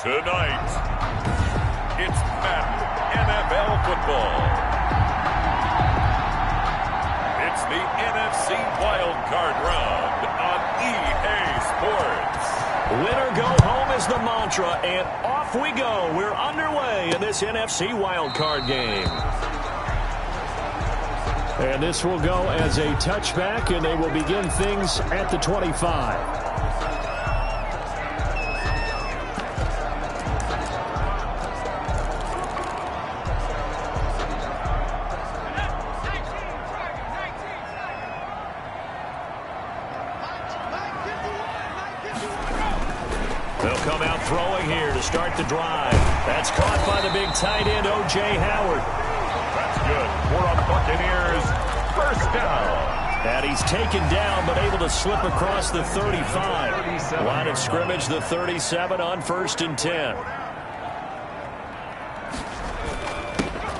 Tonight, it's Madden NFL football. It's the NFC Wild Card Round on EA Sports. Winner go home is the mantra, and off we go. We're underway in this NFC Wild Card game. And this will go as a touchback, and they will begin things at the 25. They'll come out throwing here to start the drive. That's caught by the big tight end, O.J. Howard. That's good for a Buccaneers first down. And he's taken down but able to slip across the 35. Line of scrimmage, the 37 on 1st and 10.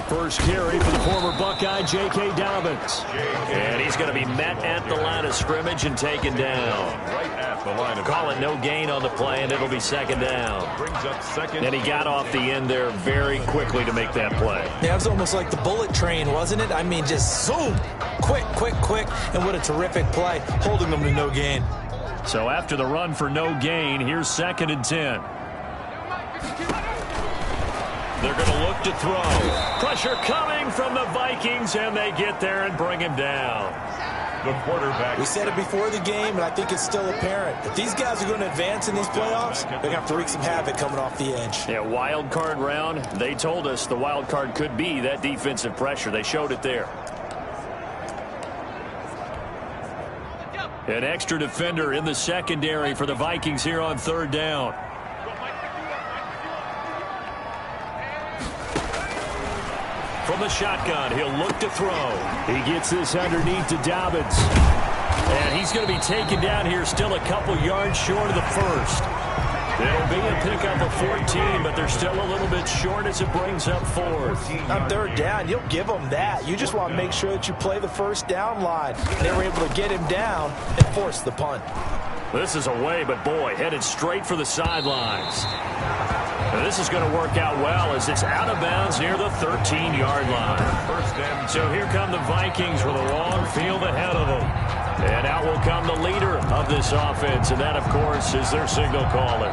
First carry for the former Buckeye, J.K. Dobbins. And he's going to be met at the line of scrimmage and taken down. Right at the line of Call it no gain on the play, and it'll be second down. Brings up second. And he got off the end there very quickly to make that play. Yeah, it was almost like the bullet train, wasn't it? I mean, just zoom. Quick, quick, quick. And what a terrific play, holding them to no gain. So after the run for no gain, here's 2nd and 10. They're going to look to throw. Pressure coming from the Vikings, and they get there and bring him down. The quarterback. We said it before the game, and I think it's still apparent. If these guys are going to advance in these playoffs, they're going to have to wreak some havoc coming off the edge. Yeah, wild card round. They told us the wild card could be that defensive pressure. They showed it there. An extra defender in the secondary for the Vikings here on 3rd down. From the shotgun, he'll look to throw. He gets this underneath to Dobbins. And he's going to be taken down here still a couple yards short of the first. It'll be a pickup of 14, but they're still a little bit short as it brings up 4th. On 3rd down, you'll give them that. You just want to make sure that you play the first down line. They were able to get him down and force the punt. This is away, but boy, headed straight for the sidelines. And this is going to work out well as it's out of bounds near the 13-yard line. So here come the Vikings with a long field ahead of them. And out will come the leader of this offense, and that, of course, is their signal caller.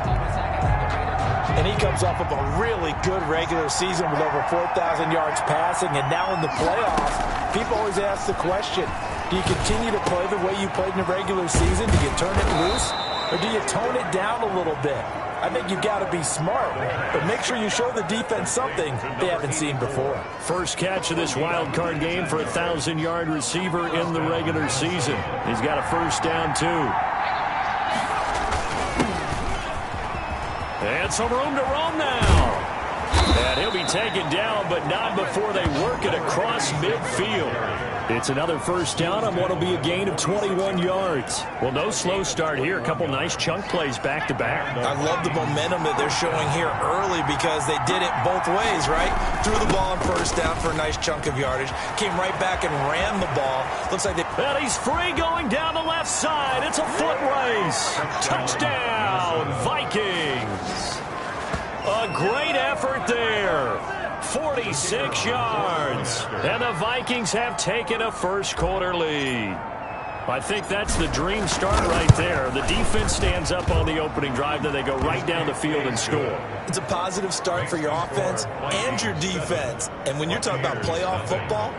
And he comes off of a really good regular season with over 4,000 yards passing, and now in the playoffs, people always ask the question, do you continue to play the way you played in the regular season? Do you turn it loose, or do you tone it down a little bit? I think you've got to be smart, but make sure you show the defense something they haven't seen before. First catch of this wild card game for a 1,000-yard receiver in the regular season. He's got a first down, too. And some room to roam now. And he'll be taken down, but not before they work it across midfield. It's another first down on what will be a gain of 21 yards. Well, no slow start here. A couple nice chunk plays back-to-back. I love the momentum that they're showing here early because they did it both ways, right? Threw the ball on first down for a nice chunk of yardage. Came right back and ran the ball. Looks like they... And he's free going down the left side. It's a foot race. Touchdown, Vikings. A great effort there. 46 yards. And the Vikings have taken a first-quarter lead. I think that's the dream start right there. The defense stands up on the opening drive, then they go right down the field and score. It's a positive start for your offense and your defense. And when you're talking about playoff football,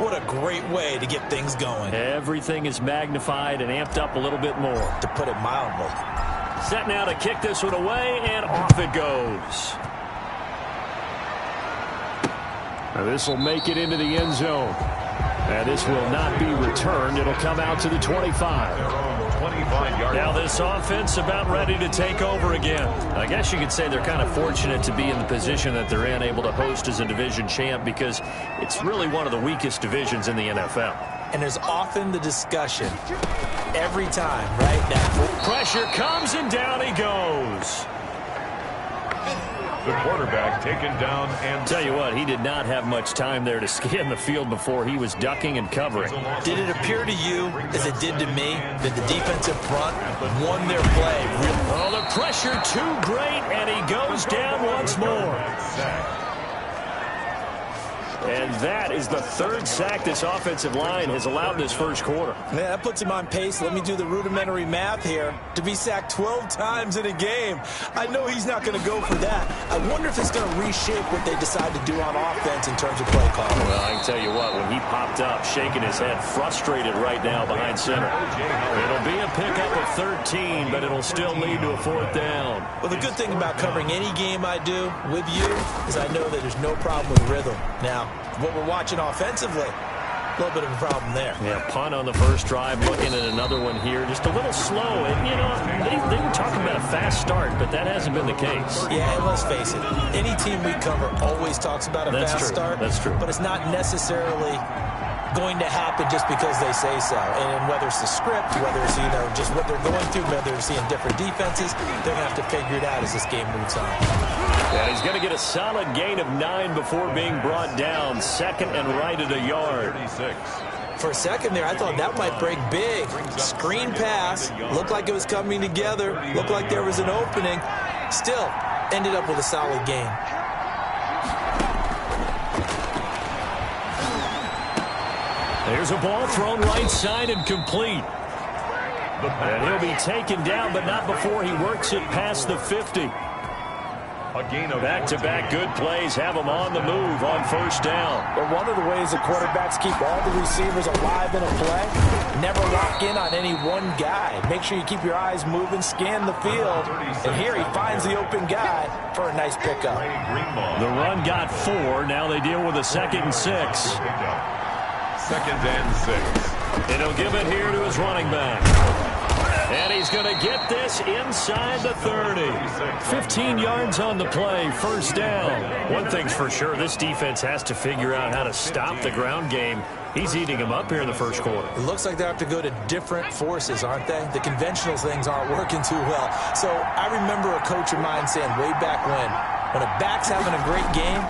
what a great way to get things going. Everything is magnified and amped up a little bit more. To put it mildly. Set now to kick this one away, and off it goes. Now this will make it into the end zone. And this will not be returned. It'll come out to the 25. Now this offense about ready to take over again. I guess you could say they're kind of fortunate to be in the position that they're in, able to host as a division champ, because it's really one of the weakest divisions in the NFL. And there's often the discussion every time, right now. Pressure comes, and down he goes. The quarterback taken down and... Tell you what, he did not have much time there to scan the field before he was ducking and covering. Did it appear to you, as it did to me, that the defensive front won their play? Oh, the pressure too great, and he goes down once more. And that is the third sack this offensive line has allowed this first quarter. Man, that puts him on pace. Let me do the rudimentary math here. To be sacked 12 times in a game, I know he's not going to go for that. I wonder if it's going to reshape what they decide to do on offense in terms of play calling. Well, I can tell you what, when he popped up, shaking his head, frustrated right now behind center. It'll be a pickup of 13, but it'll still lead to a fourth down. Well, the good thing about covering any game I do with you is I know that there's no problem with rhythm. Now, what we're watching offensively, a little bit of a problem there. Yeah, punt on the first drive, looking at another one here, just a little slow. And, you know, they were talking about a fast start, but that hasn't been the case. Yeah, and let's face it, any team we cover always talks about a fast start. That's true. But it's not necessarily going to happen just because they say so. And whether it's the script, whether it's, you know, just what they're going through, whether they're seeing different defenses, they're going to have to figure it out as this game moves on. Yeah, he's going to get a solid gain of 9 before being brought down. Second and right at a yard. For a second there, I thought that might break big. Screen pass. Looked like it was coming together. Looked like there was an opening. Still, ended up with a solid gain. There's a ball thrown right side and complete. And he'll be taken down, but not before he works it past the 50. Back-to-back good plays have him on the move on first down. But one of the ways the quarterbacks keep all the receivers alive in a play, never lock in on any one guy. Make sure you keep your eyes moving, scan the field. And here he finds the open guy for a nice pickup. The run got 4. Now they deal with a 2nd and 6. 2nd and 6. And he'll give it here to his running back. And he's going to get this inside the 30. 15 yards on the play, first down. One thing's for sure, this defense has to figure out how to stop the ground game. He's eating them up here in the first quarter. It looks like they have to go to different forces, aren't they? The conventional things aren't working too well. So I remember a coach of mine saying way back when a back's having a great game,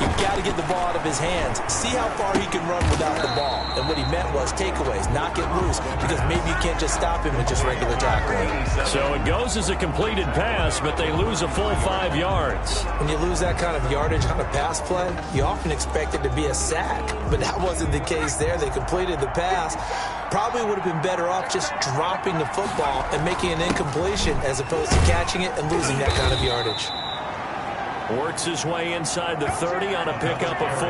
you've got to get the ball out of his hands. See how far he can run without the ball. And what he meant was takeaways, knock it loose, because maybe you can't just stop him with just regular tackling. So it goes as a completed pass, but they lose a full 5 yards. When you lose that kind of yardage on a pass play, you often expect it to be a sack. But that wasn't the case there. They completed the pass. Probably would have been better off just dropping the football and making an incompletion as opposed to catching it and losing that kind of yardage. Works his way inside the 30 on a pickup of 4.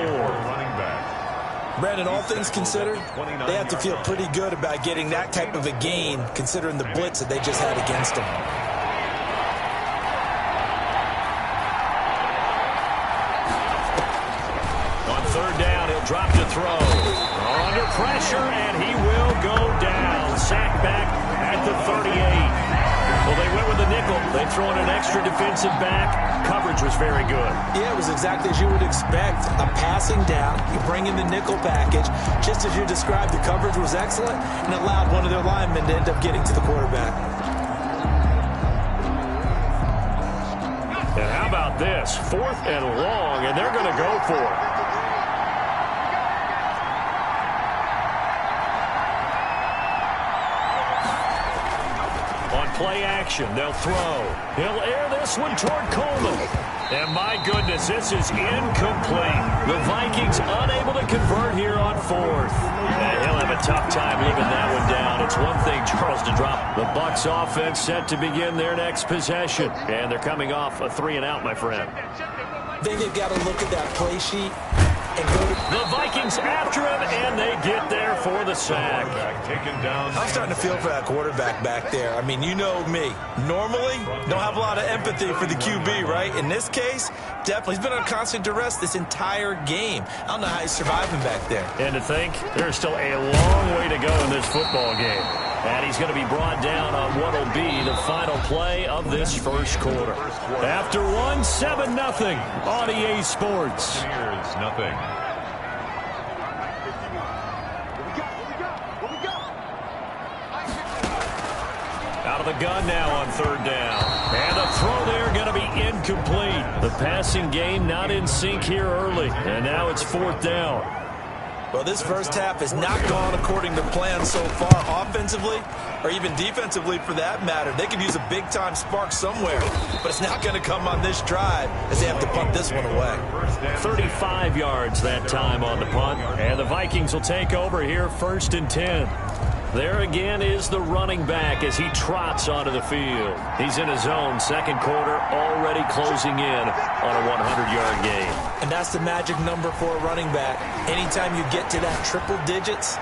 Brandon, all things considered, they have to feel pretty good about getting that type of a gain considering the blitz that they just had against them. On 3rd down, he'll drop to throw. Under pressure, and he will go down. Sack back at the 38. Well, they went with the nickel. They throw in an extra defensive back. Coverage was very good. Yeah, it was exactly as you would expect. A passing down, you bring in the nickel package. Just as you described, the coverage was excellent and allowed one of their linemen to end up getting to the quarterback. And how about this? 4th and long, and they're going to go for it. Play action. They'll throw. He'll air this one toward Coleman. And my goodness, this is incomplete. The Vikings unable to convert here on 4th. And he'll have a tough time leaving that one down. It's one thing, Charles, to drop. The Bucs offense set to begin their next possession. And they're coming off a 3-and-out, my friend. Then they've got to look at that play sheet and go to the Vikings after him, and they get there for the sack. I'm starting to feel for that quarterback back there. I mean, you know me. Normally, don't have a lot of empathy for the QB, right? In this case, definitely. He's been on constant duress this entire game. I don't know how he's surviving back there. And to think, there's still a long way to go in this football game. And he's going to be brought down on what will be the final play of this first quarter. After 7-0 on EA Sports. Here's nothing. Out of the gun now on third down. And the throw there going to be incomplete. The passing game not in sync here early. And now it's fourth down. Well, this first half has not gone according to plan so far offensively or even defensively for that matter. They could use a big-time spark somewhere, but it's not going to come on this drive as they have to punt this one away. 35 yards that time on the punt, and the Vikings will take over here first and 10. There again is the running back as he trots onto the field. He's in his own second quarter, already closing in on a 100-yard game. And that's the magic number for a running back. Anytime you get to that triple digits,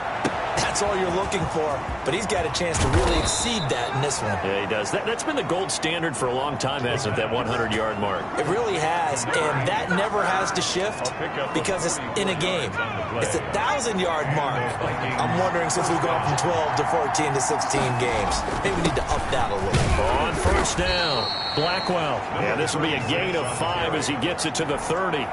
that's all you're looking for. But he's got a chance to really exceed that in this one. Yeah, he does. That's been the gold standard for a long time, hasn't it, that 100-yard mark? It really has, and that never has to shift because it's in a game. It's a 1,000-yard mark. I'm wondering, since we've gone from 12 to 14 to 16 games, maybe we need to up that a little. On first down, Blackwell. Yeah, this will be a gain of 5 as he gets it to the 30.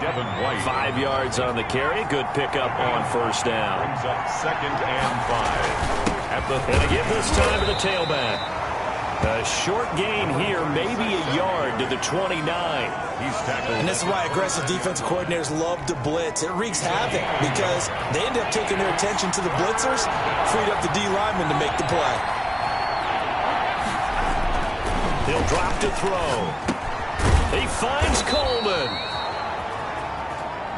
5 yards on the carry. Good pickup on first down. Brings up second and 5. And they give this time to the tailback. A short gain here, maybe a yard to the 29. He's tackled. And this is why aggressive defensive coordinators love to blitz. It wreaks havoc because they end up taking their attention to the blitzers, freed up the D lineman to make the play. He'll drop to throw. He finds Coleman.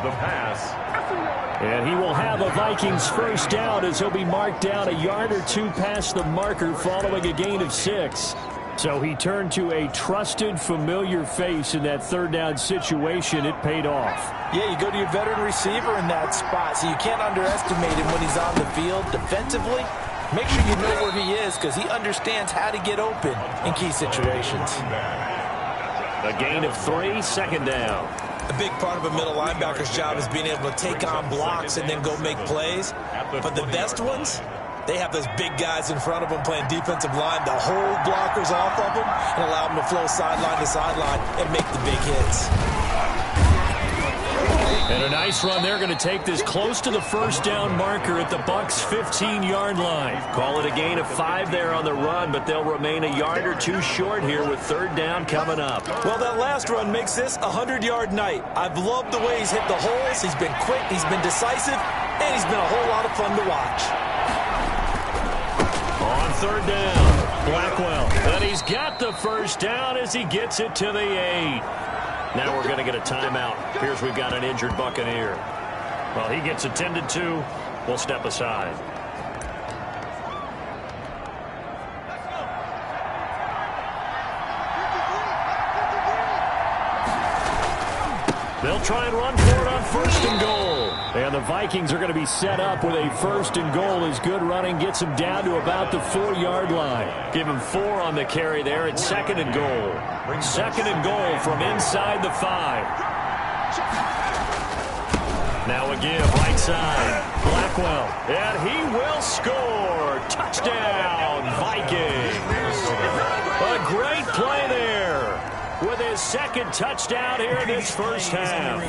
The pass. And he will have a Vikings first down as he'll be marked down a yard or two past the marker following a gain of 6. So he turned to a trusted, familiar face in that third down situation. It paid off. Yeah, you go to your veteran receiver in that spot, so you can't underestimate him when he's on the field defensively. Make sure you know where he is because he understands how to get open in key situations. A gain of 3, second down. A big part of a middle linebacker's job is being able to take on blocks and then go make plays. But the best ones, they have those big guys in front of them playing defensive line to hold blockers off of them and allow them to flow sideline to sideline and make the big hits. And a nice run. They're going to take this close to the first down marker at the Bucs' 15-yard line. Call it a gain of 5 there on the run, but they'll remain a yard or two short here with third down coming up. Well, that last run makes this a 100-yard night. I've loved the way he's hit the holes. He's been quick, he's been decisive, and he's been a whole lot of fun to watch. On third down, Blackwell. And he's got the first down as he gets it to the 8. Now we're going to get a timeout. Here's we've got an injured Buccaneer. Well, he gets attended to. We'll step aside. They'll try and run for it on first and goal. And the Vikings are going to be set up with a first and goal as good running gets them down to about the 4-yard line. Give him 4 on the carry there at second and goal. Second and goal from inside the 5. Now again, right side, Blackwell. And he will score. Touchdown, Vikings. A great play there with his second touchdown here in this first half.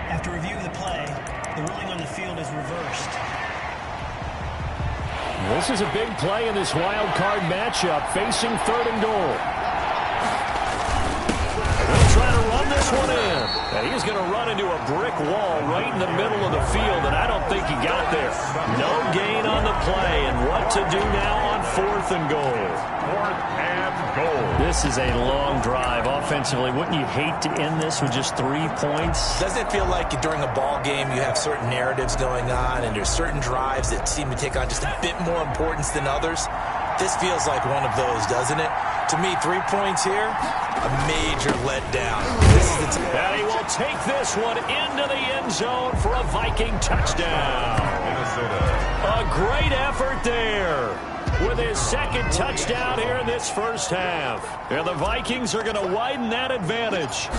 After review of the play, the ruling on the field is reversed. This is a big play in this wild card matchup, facing third and goal. They'll try to run this one in. And he's going to run into a brick wall right in the middle of the field, and I don't think he got there. No gain on the play, and what to do now on fourth and goal. Fourth and goal. This is a long drive offensively. Wouldn't you hate to end this with just 3 points? Doesn't it feel like during a ball game you have certain narratives going on and there's certain drives that seem to take on just a bit more importance than others? This feels like one of those, doesn't it? To me, 3 points here, a major letdown. This is the and he will take this one into the end zone for a Viking touchdown. A great effort there with his second touchdown here in this first half. And the Vikings are going to widen that advantage.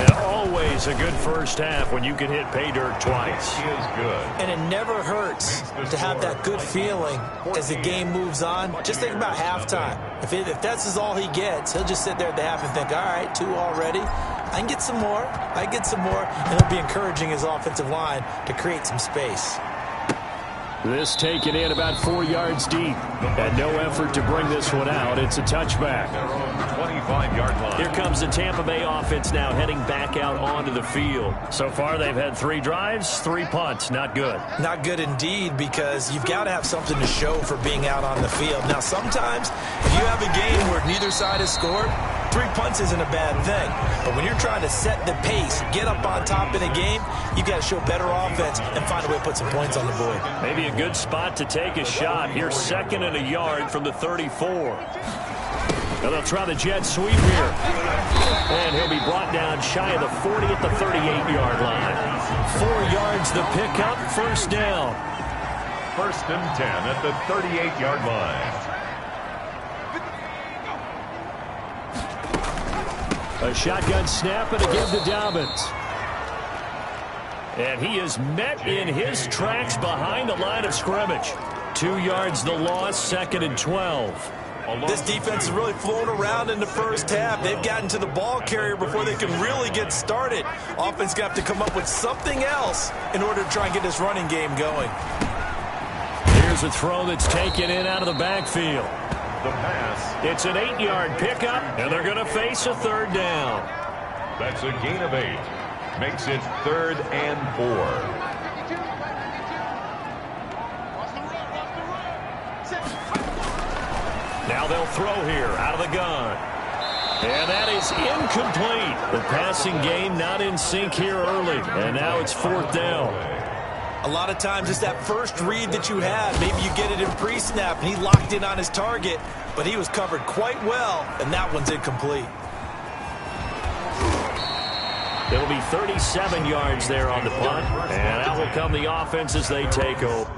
And always a good first half when you can hit pay dirt twice. He is good. And it never hurts to have that good feeling as the game moves on. Just think about halftime. If that's all he gets, he'll just sit there at the half and think, all right, 2 already. I can get some more. And it'll be encouraging his offensive line to create some space. This taken in about 4 yards deep. And no effort to bring this one out. It's a touchback. 25-yard line. Here comes the Tampa Bay offense now heading back out onto the field. So far, they've had 3 drives, 3 punts. Not good. Not good indeed, because you've got to have something to show for being out on the field. Now, sometimes if you have a game where neither side has scored, 3 punts isn't a bad thing. But when you're trying to set the pace, get up on top in a game, you've got to show better offense and find a way to put some points on the board. Maybe a good spot to take a shot. Here's 2nd and a yard from the 34. Now they'll try the jet sweep here. And he'll be brought down shy of the 40 at the 38-yard line. 4 yards the pickup, first down. 1st and 10 at the 38-yard line. A shotgun snap and a give to Dobbins. And he is met in his tracks behind the line of scrimmage. 2 yards the loss, 2nd and 12. This defense is really flown around in the first half. They've gotten to the ball carrier before they can really get started. Offense got to come up with something else in order to try and get this running game going. Here's a throw that's taken in out of the backfield. The pass. It's an 8-yard pickup, and they're going to face a 3rd down. That's a gain of 8. Makes it 3rd and 4. Now they'll throw here out of the gun. And that is incomplete. The passing game not in sync here early. And now it's 4th down. A lot of times it's that first read that you have. Maybe you get it in pre-snap, and he locked in on his target, but he was covered quite well, and that one's incomplete. It'll be 37 yards there on the punt, and out will come the offense as they take over.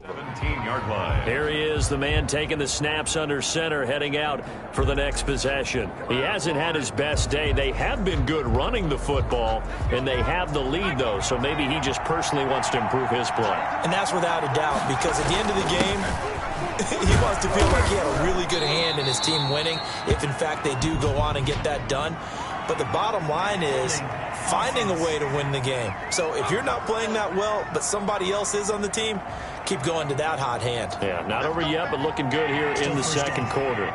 17-yard line. Here he is, the man taking the snaps under center, heading out for the next possession. He hasn't had his best day. They have been good running the football, and they have the lead, though, so maybe he just personally wants to improve his play. And that's without a doubt, because at the end of the game, he wants to feel like he had a really good hand in his team winning, if in fact they do go on and get that done. But the bottom line is finding a way to win the game. So if you're not playing that well, but somebody else is on the team, keep going to that hot hand. Yeah, not over yet, but looking good here in the second quarter.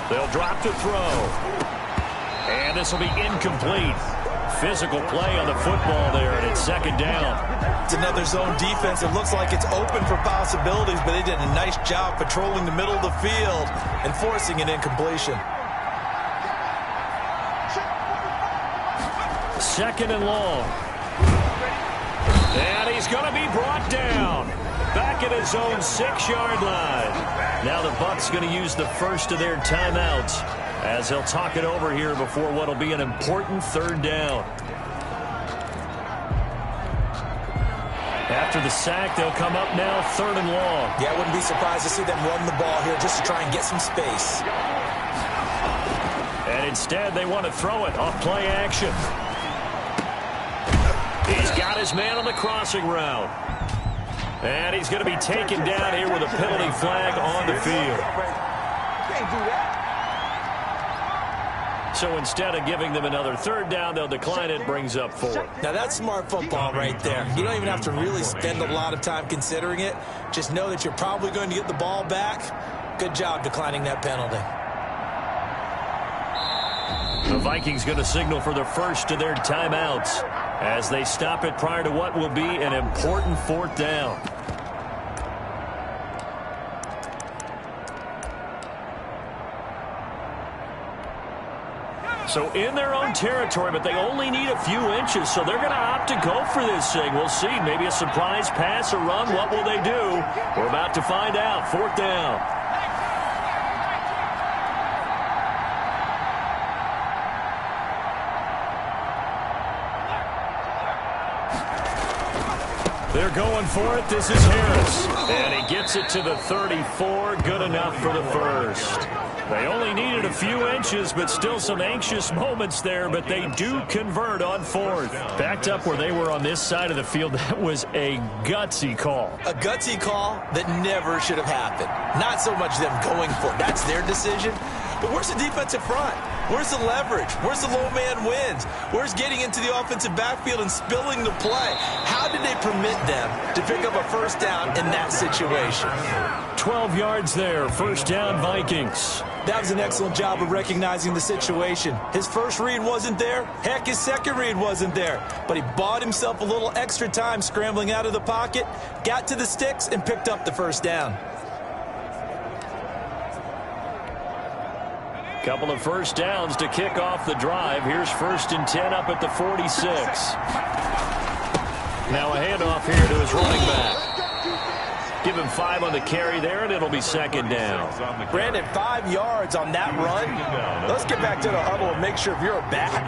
They'll drop to throw. And this will be incomplete. Physical play on the football there, and it's second down. It's another zone defense. It looks like it's open for possibilities, but they did a nice job patrolling the middle of the field and forcing an incompletion. Second and long. And he's going to be brought down. Back at his own 6-yard line. Now the Bucs going to use the first of their timeouts as they'll talk it over here before what will be an important third down. After the sack, they'll come up now third and long. Yeah, I wouldn't be surprised to see them run the ball here just to try and get some space. And instead, they want to throw it off play action. He's got his man on the crossing route. And he's going to be taken down here with a penalty flag on the field. Can't do that. So instead of giving them another third down, they'll decline it, brings up 4. Now that's smart football right there. You don't even have to really spend a lot of time considering it. Just know that you're probably going to get the ball back. Good job declining that penalty. The Vikings going to signal for the first of their timeouts as they stop it prior to what will be an important fourth down. So in their own territory, but they only need a few inches, so they're going to opt to go for this thing. We'll see. Maybe a surprise pass or run. What will they do? We're about to find out. Fourth down. They're going for it. This is Harris. And he gets it to the 34. Good enough for the first. They only needed a few inches, but still some anxious moments there, but they do convert on fourth. Backed up where they were on this side of the field, that was a gutsy call. A gutsy call that never should have happened. Not so much them going for it. That's their decision. But where's the defensive front? Where's the leverage? Where's the low man wins? Where's getting into the offensive backfield and spilling the play? How did they permit them to pick up a first down in that situation? 12 yards there. First down, Vikings. That was an excellent job of recognizing the situation. His first read wasn't there. Heck, his second read wasn't there. But he bought himself a little extra time scrambling out of the pocket, got to the sticks, and picked up the first down. Couple of first downs to kick off the drive. Here's 1st and 10 up at the 46. Now a handoff here to his running back. Give him 5 on the carry there, and it'll be second down. Brandon, 5 yards on that run. Let's get back to the huddle and make sure if you're back,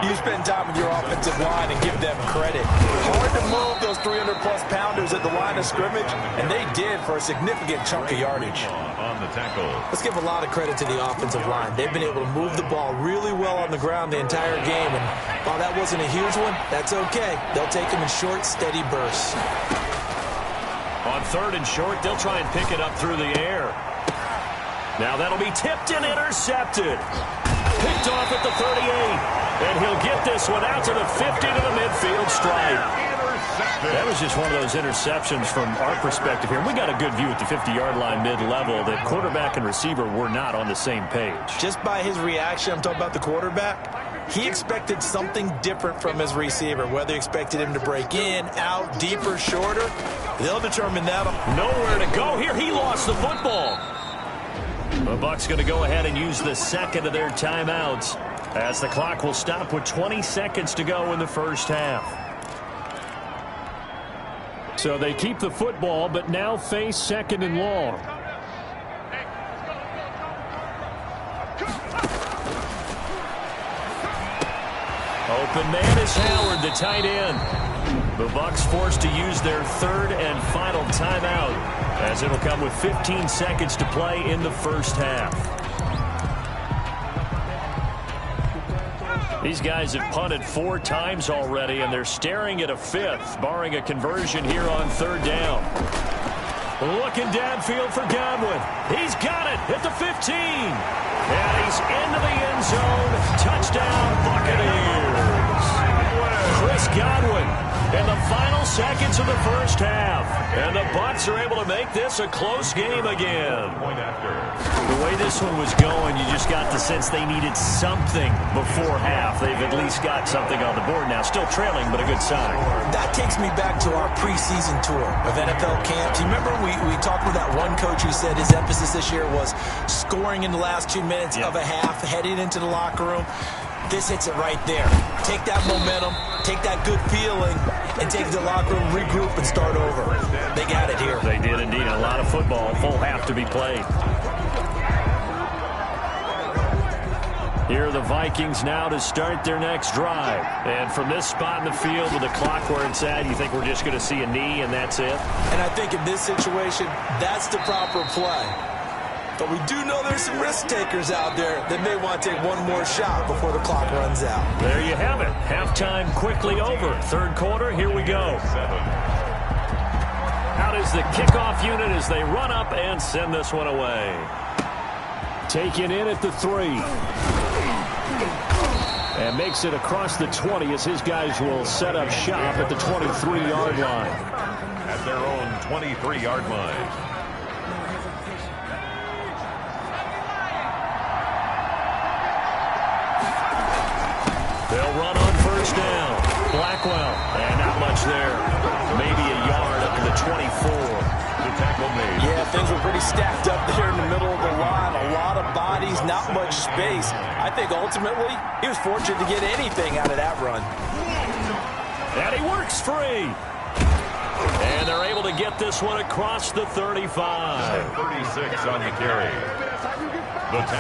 you spend time with your offensive line and give them credit. Hard to move those 300-plus pounders at the line of scrimmage, and they did for a significant chunk of yardage. On the tackle. Let's give a lot of credit to the offensive line. They've been able to move the ball really well on the ground the entire game, and while that wasn't a huge one, that's okay. They'll take them in short, steady bursts. On 3rd and short, they'll try and pick it up through the air. Now that'll be tipped and intercepted. Picked off at the 38. And he'll get this one out to the 50 to the midfield stripe. That was just one of those interceptions from our perspective here. We got a good view at the 50-yard line mid-level that quarterback and receiver were not on the same page. Just by his reaction, I'm talking about the quarterback, he expected something different from his receiver, whether he expected him to break in, out, deeper, shorter. They'll determine that. Nowhere to go here. He lost the football. The Bucs going to go ahead and use the second of their timeouts as the clock will stop with 20 seconds to go in the first half. So they keep the football, but now face 2nd and long. open man is Howard, the tight end. The Bucs forced to use their third and final timeout, as it'll come with 15 seconds to play in the first half. These guys have punted 4 times already, and they're staring at a 5th, barring a conversion here on third down. Looking downfield for Godwin. He's got it at the 15. And he's into the end zone. Touchdown, Buccaneers. Chris Godwin in the final seconds of the first half. And the Bucs are able to make this a close game again. The way this one was going, you just got the sense they needed something before half. They've at least got something on the board now. Still trailing, but a good sign. That takes me back to our preseason tour of NFL camps. You remember we talked with that one coach who said his emphasis this year was scoring in the last 2 minutes of a half, heading into the locker room. This hits it right there. Take that momentum, take that good feeling, and take the locker room, regroup, and start over. They got it here. They did indeed. A lot of football, full half to be played. Here are the Vikings now to start their next drive. And from this spot in the field with the clock where it's at, you think we're just going to see a knee and that's it? And I think in this situation, that's the proper play. But we do know there's some risk takers out there that may want to take one more shot before the clock runs out. There you have it. Halftime quickly over. Third quarter, here we go. Out is the kickoff unit as they run up and send this one away. Taken in at the 3. And makes it across the 20 as his guys will set up shop at the 23-yard line. At their own 23-yard line. They'll run on first down. Blackwell, and not much there. Maybe a yard up to the 24. The tackle made. Yeah, things were pretty stacked up there in the middle of the line. A lot of bodies, not much space. I think ultimately he was fortunate to get anything out of that run. And he works free. And they're able to get this one across the 35. 36 on the carry.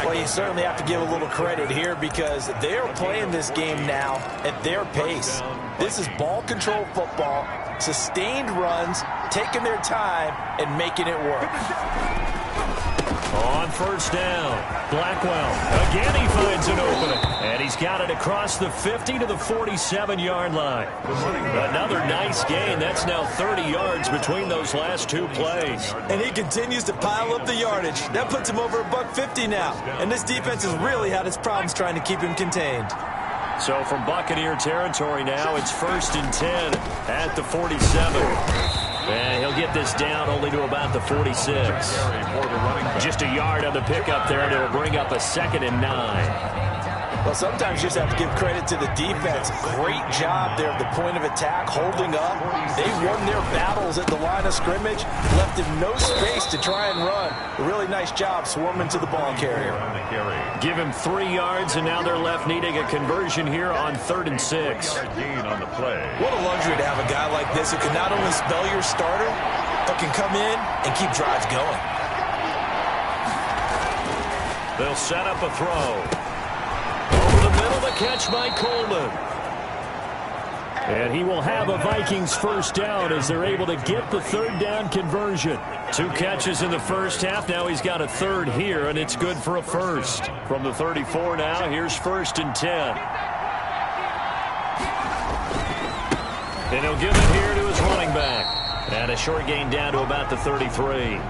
Well, you certainly have to give a little credit here because they are playing this game now at their pace. This is ball control football, sustained runs, taking their time, and making it work. On first down, Blackwell. Again, he finds an opening. And he's got it across the 50 to the 47-yard line. Another nice gain. That's now 30 yards between those last 2 plays. And he continues to pile up the yardage. That puts him over $150 now. And this defense has really had its problems trying to keep him contained. So from Buccaneer territory now, it's 1st and 10 at the 47. And he'll get this down only to about the 46. Just a yard on the pickup there, and it'll bring up a 2nd and 9. Well, sometimes you just have to give credit to the defense. Great job there at the point of attack, holding up. They won their battles at the line of scrimmage, left him no space to try and run. A really nice job swarming to the ball carrier. Give him 3 yards, and now they're left needing a conversion here on 3rd and 6. Gain on the play. What a luxury to have a guy like this who can not only spell your starter, but can come in and keep drives going. They'll set up a throw. Over the middle, the catch by Coleman. And he will have a Vikings first down as they're able to get the 3rd down conversion. 2 catches in the first half. Now he's got a 3rd here, and it's good for a 1st. From the 34 now, here's 1st and 10. And he'll give it here to his running back. And a short gain down to about the 33.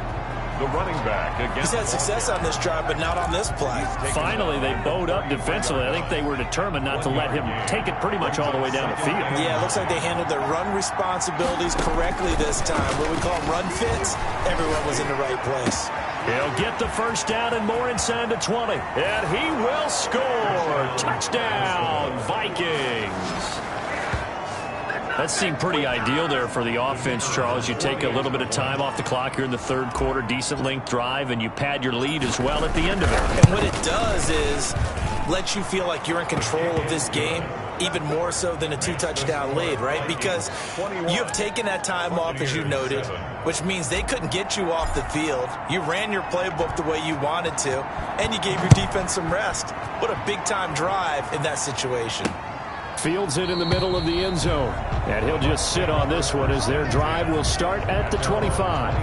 The running back again. He's had success on this drive, but not on this play. Finally, they bowed up defensively. I think they were determined not to let him take it pretty much all the way down the field. Yeah, it looks like they handled their run responsibilities correctly this time. What we call run fits, everyone was in the right place. He'll get the first down and more inside the 20. And he will score. Touchdown, Vikings. That seemed pretty ideal there for the offense, Charles. You take a little bit of time off the clock here in the 3rd quarter, decent length drive, and you pad your lead as well at the end of it. And what it does is let you feel like you're in control of this game, even more so than a 2-touchdown lead, right? Because you have taken that time off, as you noted, which means they couldn't get you off the field. You ran your playbook the way you wanted to, and you gave your defense some rest. What a big-time drive in that situation. Fields it in the middle of the end zone. And he'll just sit on this one as their drive will start at the 25.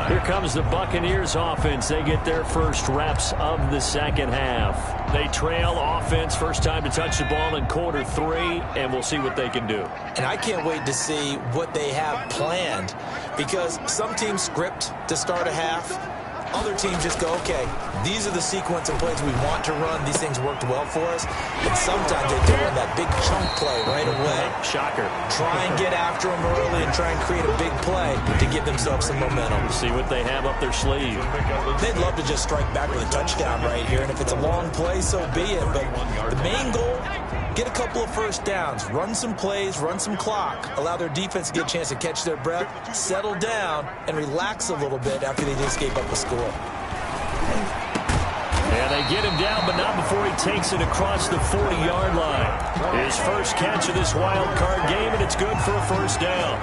Here comes the Buccaneers offense. They get their first reps of the second half. They trail offense, first time to touch the ball in quarter 3, and we'll see what they can do. And I can't wait to see what they have planned, because some teams script to start a half. Other teams just go, okay, these are the sequence of plays we want to run. These things worked well for us. And sometimes they throw in that big chunk play right away. Shocker. Try and get after them early and try and create a big play to give themselves some momentum. See what they have up their sleeve. They'd love to just strike back with a touchdown right here. And if it's a long play, so be it. But the main goal, get a couple of first downs, run some plays, run some clock, allow their defense to get a chance to catch their breath, settle down, and relax a little bit after they just gave up a score. And they get him down, but not before he takes it across the 40-yard line. His first catch of this wild card game, and it's good for a first down.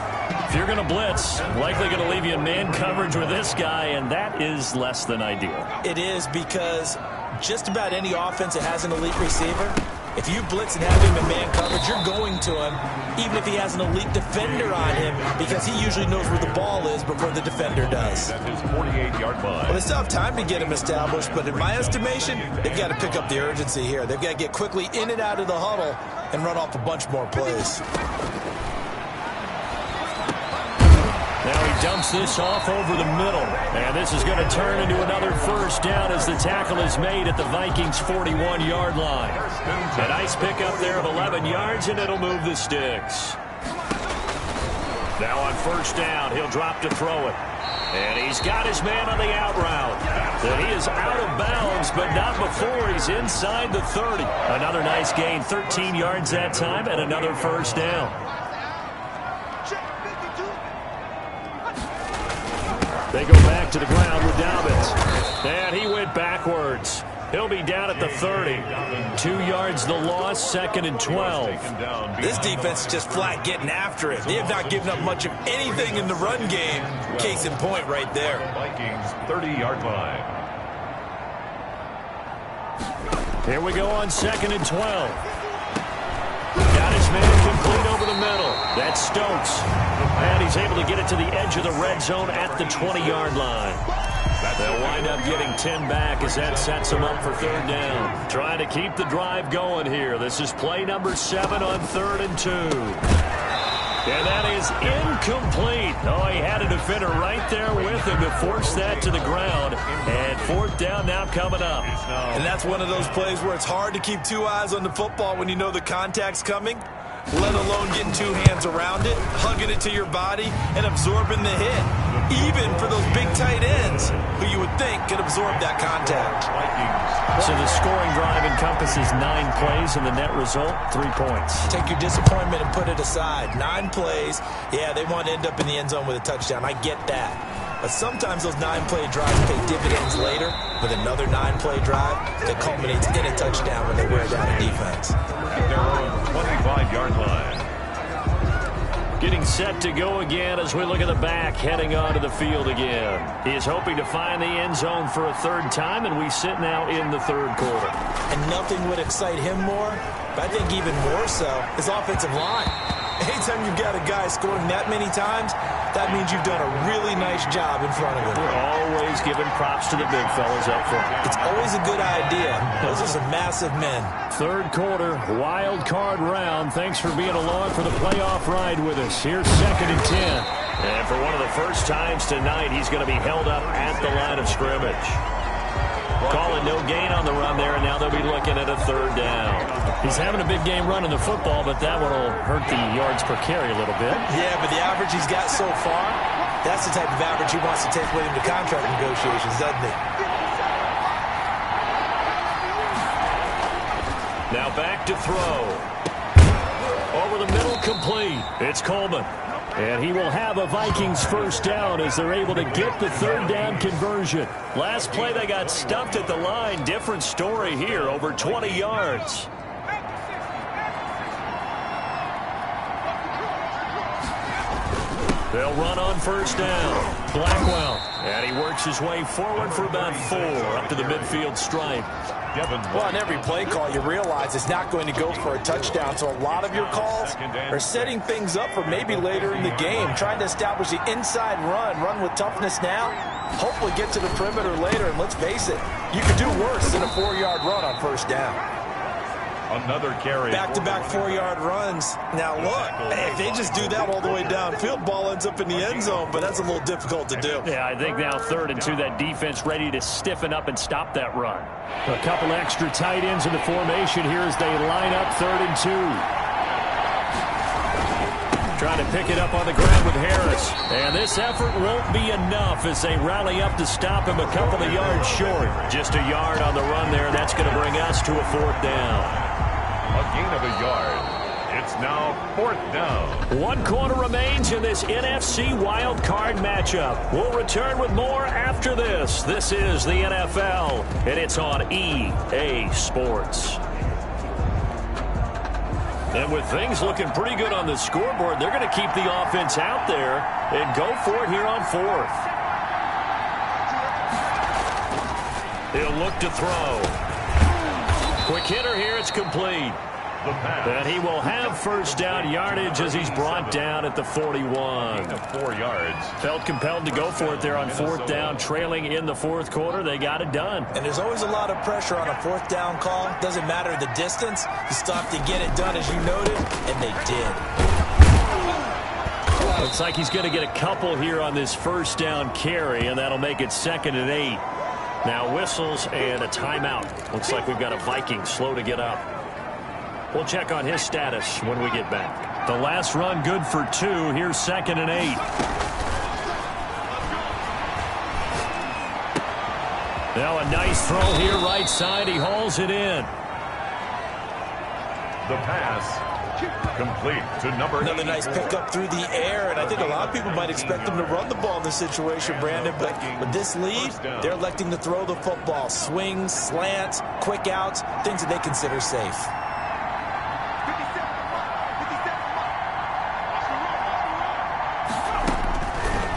If you're going to blitz, likely going to leave you in man coverage with this guy, and that is less than ideal. It is, because just about any offense that has an elite receiver, if you blitz and have him in man coverage, you're going to him, even if he has an elite defender on him, because he usually knows where the ball is before the defender does. At his 48-yard line. Well, they still have time to get him established, but in my estimation, they've got to pick up the urgency here. They've got to get quickly in and out of the huddle and run off a bunch more plays. Now he dumps this off over the middle. And this is going to turn into another first down as the tackle is made at the Vikings' 41-yard line. A nice pickup there of 11 yards, and it'll move the sticks. Now on first down, he'll drop to throw it. And he's got his man on the out route. And he is out of bounds, but not before he's inside the 30. Another nice gain, 13 yards that time, and another first down. They go back to the ground with Dobbins. And he went backwards. He'll be down at the 30. 2 yards the loss, second and 12. This defense is just flat getting after it. They have not given up much of anything in the run game. Case in point right there. Vikings 30-yard line. Here we go on second and 12. Got his man complete over the middle. That's Stokes. And he's able to get it to the edge of the red zone at the 20-yard line. They'll wind up getting 10 back as that sets them up for third down. Trying to keep the drive going here. This is play number 7 on 3rd and 2. And that is incomplete. Oh, he had a defender right there with him to force that to the ground. And fourth down now coming up. And that's one of those plays where it's hard to keep two eyes on the football when you know the contact's coming, let alone getting two hands around it, hugging it to your body, and absorbing the hit. Even for those big tight ends who you would think could absorb that contact. So the scoring drive encompasses 9 plays, and the net result, 3 points. Take your disappointment and put it aside. 9 plays, yeah, they want to end up in the end zone with a touchdown. I get that. But sometimes those 9-play drives pay dividends later with another 9-play drive that culminates in a touchdown when they wear down a defense. At their own 25-yard line. Getting set to go again as we look at the back, heading onto the field again. He is hoping to find the end zone for a third time, and we sit now in the third quarter. And nothing would excite him more, but I think even more so, his offensive line. Anytime you've got a guy scoring that many times, that means you've done a really nice job in front of him. We're always giving props to the big fellas up front. It's always a good idea. Those are some massive men. Third quarter, wild card round. Thanks for being along for the playoff ride with us. Here's second and 10. And for one of the first times tonight, he's going to be held up at the line of scrimmage. Call it no gain on the run there, and now they'll be looking at a third down. He's having a big game running the football, but that one will hurt the yards per carry a little bit. Yeah, but the average he's got so far, that's the type of average he wants to take with him to contract negotiations, doesn't he? Now back to throw. Over the middle, complete. It's Coleman. And he will have a Vikings first down as they're able to get the third down conversion. Last play, they got stuffed at the line. Different story here, over 20 yards. They'll run on first down. Blackwell. And he works his way forward for about 4 up to the midfield stripe. Well, on every play call, you realize it's not going to go for a touchdown. So a lot of your calls are setting things up for maybe later in the game, trying to establish the inside run with toughness now, hopefully get to the perimeter later. And let's face it, you could do worse than a 4-yard run on first down. Another carry. Back-to-back 4-yard runs. Now, look, if they just do that all the way downfield, ball ends up in the end zone, but that's a little difficult to do. Yeah, I think now 3rd and 2, that defense ready to stiffen up and stop that run. A couple extra tight ends in the formation here as they line up 3rd and 2. Trying to pick it up on the ground with Harris. And this effort won't be enough as they rally up to stop him a couple of yards short. Just a yard on the run there. That's going to bring us to a 4th down. A gain of a yard. It's now 4th down. 1 quarter remains in this NFC wild card matchup. We'll return with more after this. This is the NFL, and it's on EA Sports. And with things looking pretty good on the scoreboard, they're going to keep the offense out there and go for it here on 4th. He'll look to throw. Quick hitter here, it's complete. And he will have 1st down yardage as he's brought down at the 41. 4 yards. Felt compelled to go for it there on 4th down, trailing in the 4th quarter. They got it done. And there's always a lot of pressure on a 4th down call. Doesn't matter the distance. You stop to get it done, as you noted, and they did. Looks like he's going to get a couple here on this 1st down carry, and that'll make it 2nd and 8. Now whistles and a timeout. Looks like we've got a Viking slow to get up. We'll check on his status when we get back. The last run good for 2. Here's 2nd and 8. Now a nice throw here right side. He hauls it in. The pass complete to number 8. Another nice pickup through the air, and I think a lot of people might expect them to run the ball in this situation, Brandon, but with this lead, they're electing to throw the football. Swings, slants, quick outs, things that they consider safe.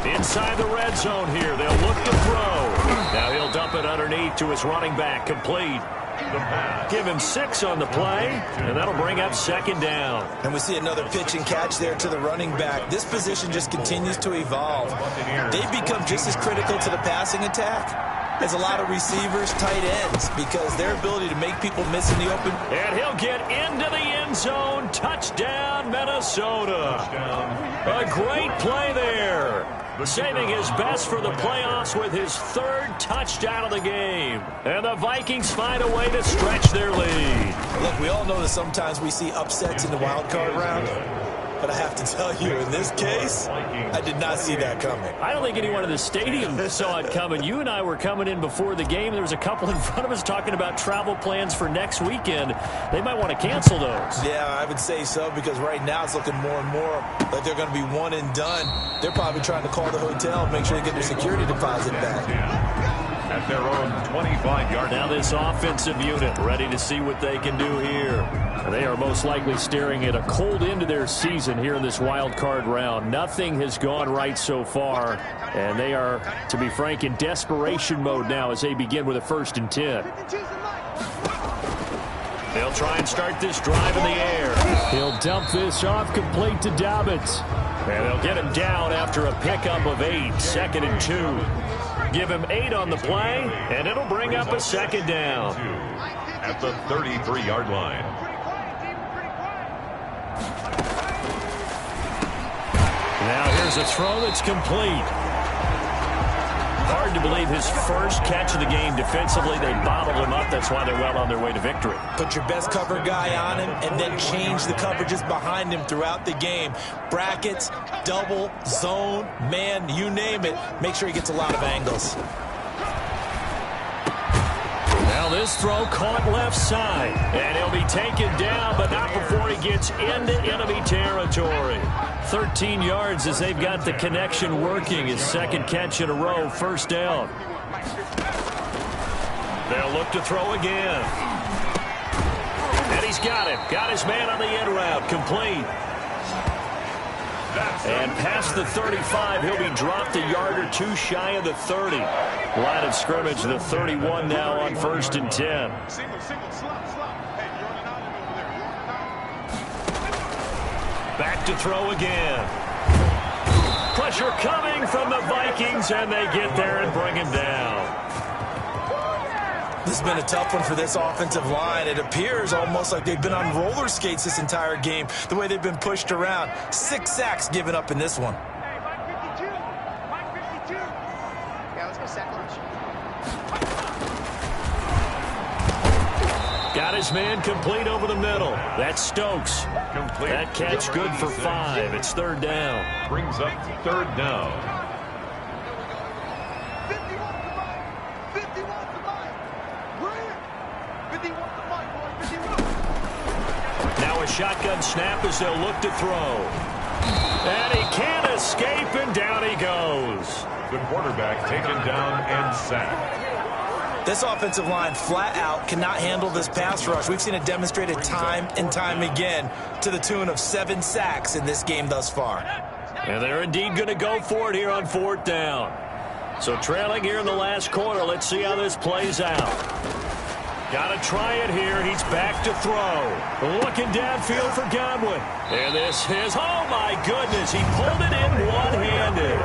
Inside the red zone here. They'll look to throw. Now he'll dump it underneath to his running back. Complete. Give him 6 on the play, and that'll bring up 2nd down. And we see another pitch and catch there to the running back. This position just continues to evolve. They've become just as critical to the passing attack as a lot of receivers, tight ends, because their ability to make people miss in the open. And he'll get into the end zone. Touchdown, Minnesota. A great play there. Saving his best for the playoffs with his 3rd touchdown of the game. And the Vikings find a way to stretch their lead. Look, we all know that sometimes we see upsets in the wild card round. But I have to tell you, in this case, I did not see that coming. I don't think anyone in the stadium saw it coming. You and I were coming in before the game. There was a couple in front of us talking about travel plans for next weekend. They might want to cancel those. Yeah, I would say so, because right now it's looking more and more like they're going to be one and done. They're probably trying to call the hotel and make sure they get their security deposit back. At their own 25-yard. Now this offensive unit ready to see what they can do here. They are most likely staring at a cold end to their season here in this wild card round. Nothing has gone right so far, and they are, to be frank, in desperation mode now as they begin with a 1st and 10. They'll try and start this drive in the air. He'll dump this off complete to Dobbins. And they'll get him down after a pickup of 8, 2nd and 2. Give him 8 on the play, and it'll bring up a 2nd down. At the 33-yard line. Now here's a throw that's complete. Hard to believe his first catch of the game defensively. They bottled him up. That's why they're well on their way to victory. Put your best cover guy on him and then change the coverages behind him throughout the game. Brackets, double, zone, man, you name it. Make sure he gets a lot of angles. Now this throw caught left side. And he'll be taken down, but not before he gets into enemy territory. 13 yards as they've got the connection working. His 2nd catch in a row, 1st down. They'll look to throw again. And he's got him. Got his man on the end route. Complete. And past the 35, he'll be dropped a yard or two shy of the 30. Line of scrimmage, the 31 now on 1st and 10. Back to throw again. Pressure coming from the Vikings, and they get there and bring him down. This has been a tough one for this offensive line. It appears almost like they've been on roller skates this entire game, the way they've been pushed around. 6 sacks given up in this one. Got his man complete over the middle. That's Stokes. Complete. That catch good for 5. It's 3rd down. Brings up 3rd down. Now a shotgun snap as they'll look to throw. And he can't escape, and down he goes. The quarterback taken down and sacked. This offensive line flat out cannot handle this pass rush. We've seen it demonstrated time and time again to the tune of 7 sacks in this game thus far. And they're indeed going to go for it here on 4th down. So trailing here in the last quarter, let's see how this plays out. Got to try it here. He's back to throw. Looking downfield for Godwin. And this is, oh my goodness, he pulled it in one-handed.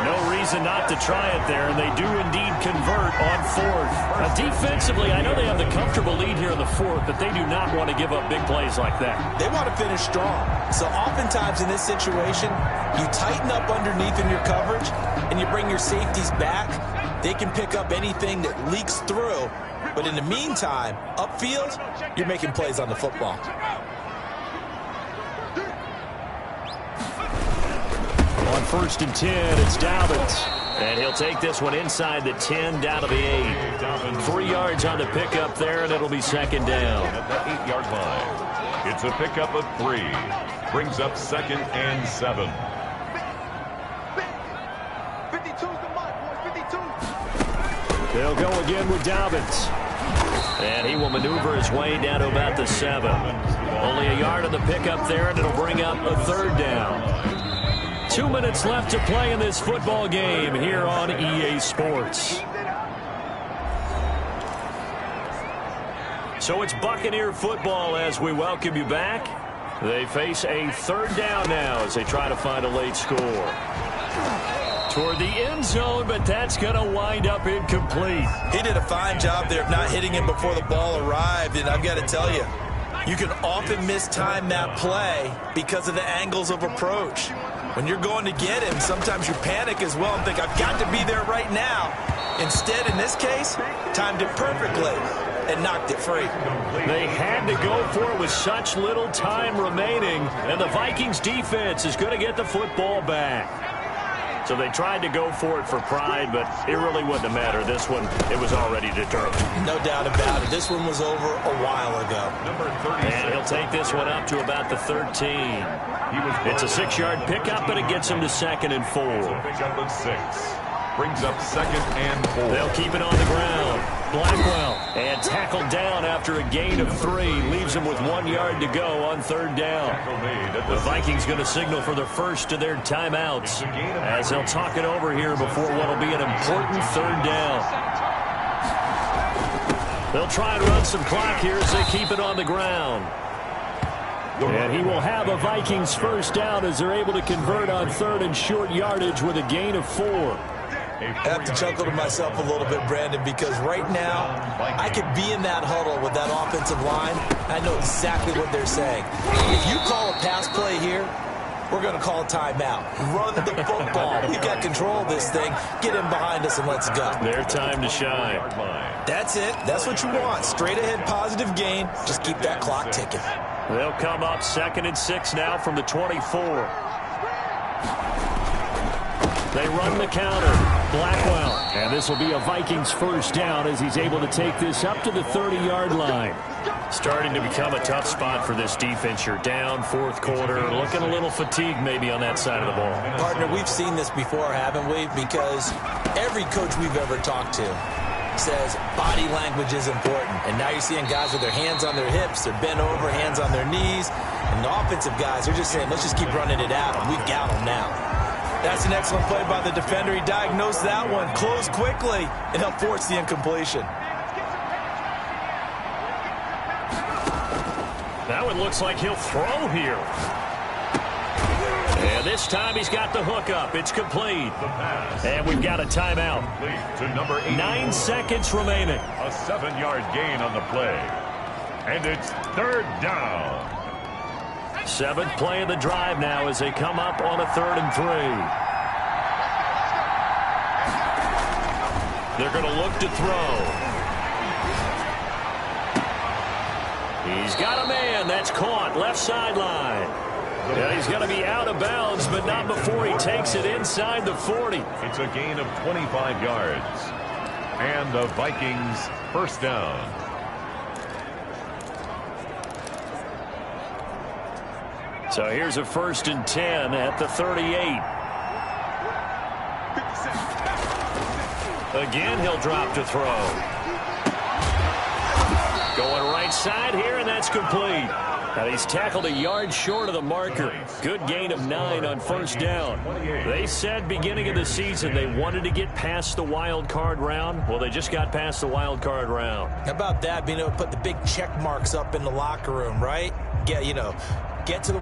No reason not to try it there, and they do indeed convert on 4th. Now, defensively, I know they have the comfortable lead here in the 4th, but they do not want to give up big plays like that. They want to finish strong. So oftentimes in this situation, you tighten up underneath in your coverage, and you bring your safeties back. They can pick up anything that leaks through. But in the meantime, upfield, you're making plays on the football. On 1st and 10, it's Dobbins. And he'll take this one inside the 10, down to the 8. 3 yards on the pickup there, and it'll be 2nd down. At the 8-yard line. It's a pickup of 3. Brings up 2nd and 7. They'll go again with Dobbins. And he will maneuver his way down to about the 7. Only a yard on the pickup there, and it'll bring up a 3rd down. 2 minutes left to play in this football game here on EA Sports. So it's Buccaneer football as we welcome you back. They face a 3rd down now as they try to find a late score. Toward the end zone, but that's going to wind up incomplete. He did a fine job there of not hitting him before the ball arrived, and I've got to tell you, you can often mistime that play because of the angles of approach. When you're going to get him, sometimes you panic as well and think, I've got to be there right now. Instead, in this case, timed it perfectly and knocked it free. They had to go for it with such little time remaining, and the Vikings defense is going to get the football back. So they tried to go for it for pride, but it really wouldn't have mattered. This one, it was already determined. No doubt about it. This one was over a while ago. And he'll take this one up to about the 13. It's a 6-yard pickup, and it gets him to 2nd and 4. Pickup of 6. Brings up 2nd and 4. They'll keep it on the ground. Blackwell, and tackled down after a gain of 3. Leaves him with 1 yard to go on 3rd down. The Vikings going to signal for the first of their timeouts as they'll talk it over here before what will be an important 3rd down. They'll try and run some clock here as they keep it on the ground. And he will have a Vikings 1st down as they're able to convert on 3rd and short yardage with a gain of 4. I have to chuckle to myself a little bit, Brandon, because right now I could be in that huddle with that offensive line. I know exactly what they're saying. If you call a pass play here, we're going to call a timeout. Run the football. We've got control of this thing. Get him behind us and let's go. Their time to shine. That's it. That's what you want. Straight ahead positive gain. Just keep that clock ticking. They'll come up 2nd and 6 now from the 24. They run the counter. Blackwell. And this will be a Vikings 1st down as he's able to take this up to the 30-yard line. Starting to become a tough spot for this defense. You're down 4th quarter. Looking a little fatigued maybe on that side of the ball. Partner, we've seen this before, haven't we? Because every coach we've ever talked to says body language is important. And now you're seeing guys with their hands on their hips, they're bent over, hands on their knees. And the offensive guys, they're just saying, let's just keep running it at them. We've got them now. That's an excellent play by the defender. He diagnosed that one, closed quickly, and helped force the incompletion. Now it looks like he'll throw here. And this time he's got the hook up. It's complete. And we've got a timeout. To number 8. 9 seconds remaining. A 7-yard gain on the play. And it's 3rd down. 7th play of the drive now as they come up on a 3rd and 3. They're going to look to throw. He's got a man. That's caught. Left sideline. Yeah, he's going to be out of bounds, but not before he takes it inside the 40. It's a gain of 25 yards. And the Vikings 1st down. So here's a 1st and 10 at the 38. Again, he'll drop to throw. Going right side here, and that's complete. Now he's tackled a yard short of the marker. Good gain of 9 on 1st down. They said beginning of the season they wanted to get past the wild card round. Well, they just got past the wild card round. How about that, being able to put the big check marks up in the locker room, right? Get to the